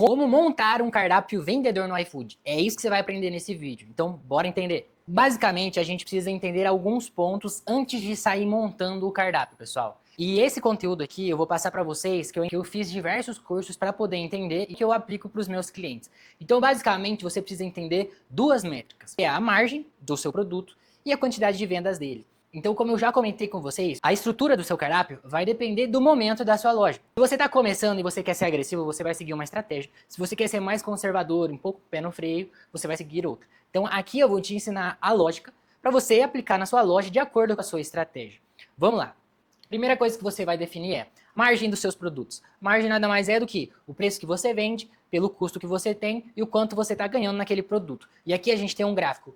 como montar um cardápio vendedor no iFood. É isso que você vai aprender nesse vídeo. Então, bora entender. Basicamente, a gente precisa entender alguns pontos antes de sair montando o cardápio, pessoal. E esse conteúdo aqui eu vou passar para vocês que eu fiz diversos cursos para poder entender e que eu aplico para os meus clientes. Então, basicamente, você precisa entender duas métricas. É a margem do seu produto e a quantidade de vendas dele. Então, como eu já comentei com vocês, a estrutura do seu cardápio vai depender do momento da sua loja. Se você está começando e você quer ser agressivo, você vai seguir uma estratégia. Se você quer ser mais conservador, um pouco pé no freio, você vai seguir outra. Então, aqui eu vou te ensinar a lógica para você aplicar na sua loja de acordo com a sua estratégia. Vamos lá. Primeira coisa que você vai definir é margem dos seus produtos. Margem nada mais é do que o preço que você vende, pelo custo que você tem e o quanto você está ganhando naquele produto. E aqui a gente tem um gráfico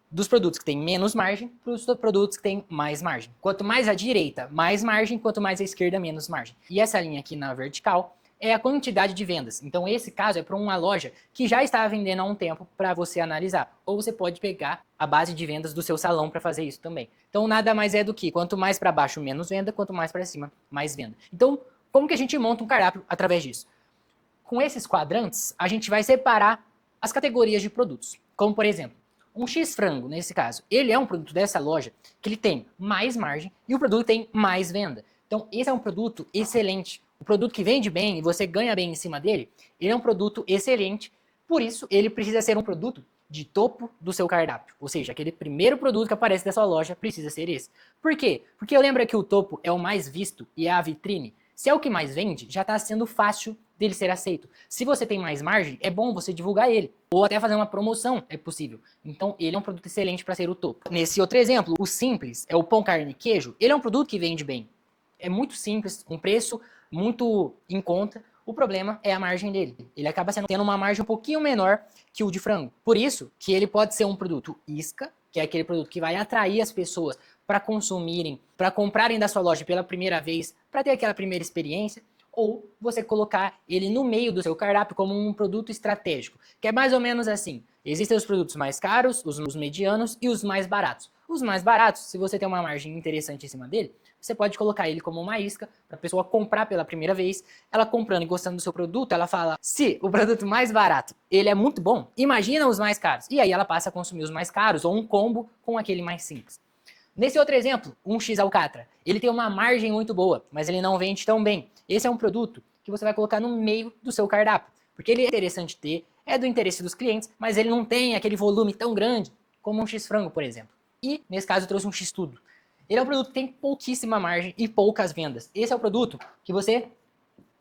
dos produtos que têm menos margem para os produtos que têm mais margem. Quanto mais à direita, mais margem, quanto mais à esquerda, menos margem. E essa linha aqui na vertical é a quantidade de vendas. Então esse caso é para uma loja que já está vendendo há um tempo para você analisar. Ou você pode pegar a base de vendas do seu salão para fazer isso também. Então nada mais é do que quanto mais para baixo, menos venda, quanto mais para cima, mais venda. Então como que a gente monta um cardápio através disso? Com esses quadrantes, a gente vai separar as categorias de produtos. Como por exemplo, um X-frango, nesse caso, ele é um produto dessa loja que ele tem mais margem e o produto tem mais venda. Então, esse é um produto excelente. O produto que vende bem e você ganha bem em cima dele, ele é um produto excelente. Por isso, ele precisa ser um produto de topo do seu cardápio. Ou seja, aquele primeiro produto que aparece da sua loja precisa ser esse. Por quê? Porque lembra que o topo é o mais visto e é a vitrine. Se é o que mais vende, já está sendo fácil dele ser aceito. Se você tem mais margem, é bom você divulgar ele. Ou até fazer uma promoção, é possível. Então, ele é um produto excelente para ser o topo. Nesse outro exemplo, o simples, é o pão, carne e queijo. Ele é um produto que vende bem. É muito simples, um preço muito em conta. O problema é a margem dele. Ele acaba tendo uma margem um pouquinho menor que o de frango. Por isso que ele pode ser um produto isca, que é aquele produto que vai atrair as pessoas para consumirem, para comprarem da sua loja pela primeira vez, para ter aquela primeira experiência, ou você colocar ele no meio do seu cardápio como um produto estratégico, que é mais ou menos assim. Existem os produtos mais caros, os medianos e os mais baratos. Os mais baratos, se você tem uma margem interessante em cima dele, você pode colocar ele como uma isca para a pessoa comprar pela primeira vez. Ela comprando e gostando do seu produto, ela fala, se o produto mais barato ele é muito bom, imagina os mais caros. E aí ela passa a consumir os mais caros ou um combo com aquele mais simples. Nesse outro exemplo, um X alcatra, ele tem uma margem muito boa, mas ele não vende tão bem. Esse é um produto que você vai colocar no meio do seu cardápio, porque ele é interessante ter, é do interesse dos clientes, mas ele não tem aquele volume tão grande como um X frango, por exemplo. E, nesse caso, eu trouxe um X tudo. Ele é um produto que tem pouquíssima margem e poucas vendas. Esse é o produto que você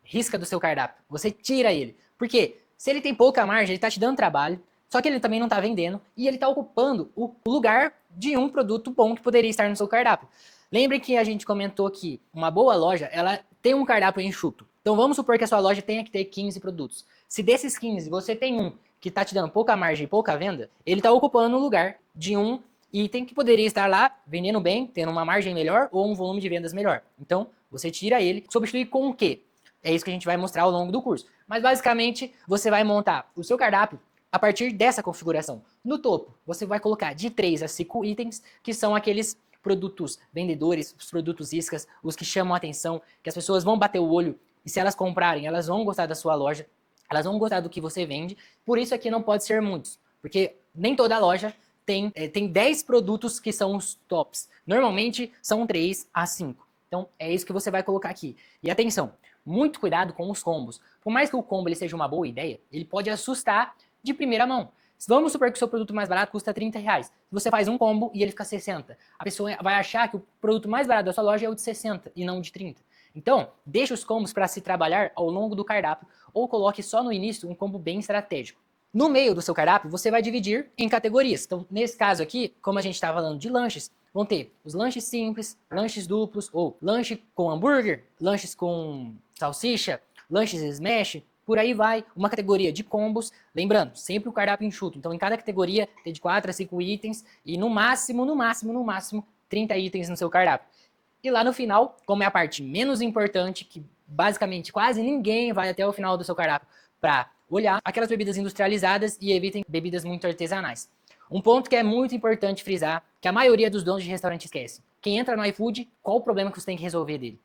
risca do seu cardápio, você tira ele. Por quê? Se ele tem pouca margem, ele está te dando trabalho, só que ele também não está vendendo e ele está ocupando o lugar de um produto bom que poderia estar no seu cardápio. Lembre que a gente comentou que uma boa loja, ela tem um cardápio enxuto. Então vamos supor que a sua loja tenha que ter 15 produtos. Se desses 15 você tem um que está te dando pouca margem e pouca venda, ele está ocupando o lugar de um item que poderia estar lá vendendo bem, tendo uma margem melhor ou um volume de vendas melhor. Então você tira ele, substitui com o quê? É isso que a gente vai mostrar ao longo do curso. Mas basicamente você vai montar o seu cardápio a partir dessa configuração. No topo, você vai colocar de 3 a 5 itens, que são aqueles produtos vendedores, os produtos iscas, os que chamam a atenção, que as pessoas vão bater o olho e se elas comprarem, elas vão gostar da sua loja, elas vão gostar do que você vende. Por isso aqui não pode ser muitos, porque nem toda loja tem 10 produtos que são os tops. Normalmente são 3 a 5. Então é isso que você vai colocar aqui. E atenção, muito cuidado com os combos. Por mais que o combo ele seja uma boa ideia, ele pode assustar de primeira mão. Vamos supor que o seu produto mais barato custa R$30. Se você faz um combo e ele fica 60, a pessoa vai achar que o produto mais barato da sua loja é o de 60 e não de 30. Então, deixe os combos para se trabalhar ao longo do cardápio ou coloque só no início um combo bem estratégico. No meio do seu cardápio, você vai dividir em categorias. Então, nesse caso aqui, como a gente está falando de lanches, vão ter os lanches simples, lanches duplos, ou lanche com hambúrguer, lanches com salsicha, lanches smash, por aí vai, uma categoria de combos, lembrando, sempre o cardápio enxuto, então em cada categoria tem de 4 a 5 itens e no máximo, 30 itens no seu cardápio. E lá no final, como é a parte menos importante, que basicamente quase ninguém vai até o final do seu cardápio para olhar, aquelas bebidas industrializadas e evitem bebidas muito artesanais. Um ponto que é muito importante frisar, que a maioria dos donos de restaurante esquece. Quem entra no iFood, qual o problema que você tem que resolver dele?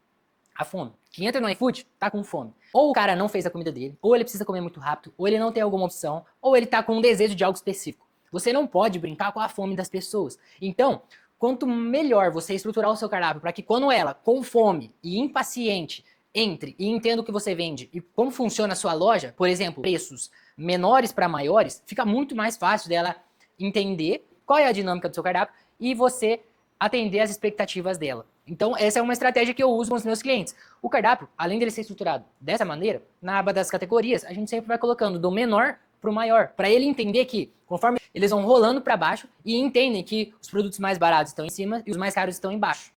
A fome. Quem entra no iFood, tá com fome. Ou o cara não fez a comida dele, ou ele precisa comer muito rápido, ou ele não tem alguma opção, ou ele tá com um desejo de algo específico. Você não pode brincar com a fome das pessoas. Então, quanto melhor você estruturar o seu cardápio para que quando ela, com fome e impaciente, entre e entenda o que você vende e como funciona a sua loja, por exemplo, preços menores para maiores, fica muito mais fácil dela entender qual é a dinâmica do seu cardápio e você atender as expectativas dela. Então, essa é uma estratégia que eu uso com os meus clientes. O cardápio, além dele ser estruturado dessa maneira, na aba das categorias, a gente sempre vai colocando do menor para o maior, para ele entender que, conforme eles vão rolando para baixo e entendem que os produtos mais baratos estão em cima e os mais caros estão embaixo.